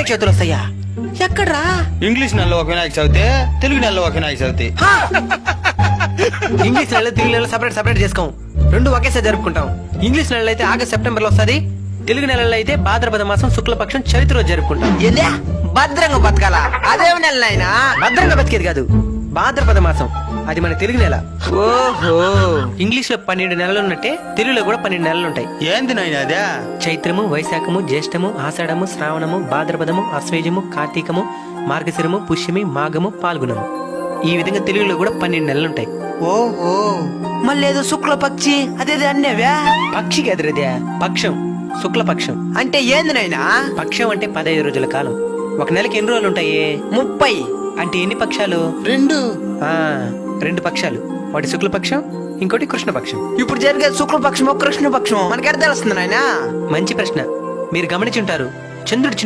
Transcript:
వినాయక చవితులు వస్తాయా? ఎక్కడ్రా? ఇంగ్లీష్ నెలలో ఒక వినాయక చవితి, తెలుగు నెలలో ఒక వినాయక చవితి. ఇంగ్లీష్ నెలలో తెలుగు నెలలో సపరేట్ చేసుకోం, రెండు ఒకేసారి జరుపుకుంటాం. ఇంగ్లీష్ నెలలో అయితే ఆగస్ట్ సెప్టెంబర్ లో వస్తుంది, తెలుగు నెలలో అయితే భాద్రపద మాసం శుక్లపక్షం చవితి రోజు జరుపుకుంటాం. ఏందే భద్రంగా బతకాలా? అదేమి నెల నాయనా? భద్రంగా బతికేది కాదు, భాద్రపద మాసం అది మన తెలుగు నెల. ఓహో, ఇంగ్లీష్ లో 12 నెలలు ఉన్నట్టే తెలుగులో కూడా 12 నెలలు ఉంటాయి. ఏంది నాయనా అదే? చైత్రము, వైశాఖము, జ్యేష్ఠము, ఆషాఢము, శ్రావణము, భాద్రపదము, ఆశ్వేజము, కార్తీకము, మార్గశిరము, పుష్యమి, మాఘము, పాల్గొనము. ఈ విధంగా తెలుగులో కూడా 12 నెలలుంటాయి. ఓహో, మళ్ళీ ఏదో శుక్లపక్షి అదేది అన్నేవా? పక్షికి ఎదురదే పక్షం, శుక్లపక్షం. అంటే ఏంది నాయనా? పక్షం అంటే 15 రోజుల కాలం. ఒక నెలకి ఎన్ని రోజులు ఉంటాయి? 30. అంటే ఎన్ని పక్షాలు? 2. 2 పక్షాలు. ఒకటి శుక్లపక్షం, ఇంకోటి కృష్ణపక్షం. ఇప్పుడు జరిగేది శుక్లపక్షమో కృష్ణపక్షమో మనకెడ తెలుస్తుంది నాయనా? మంచి ప్రశ్న. మీరు గమనించుంటారు, చంద్రుడు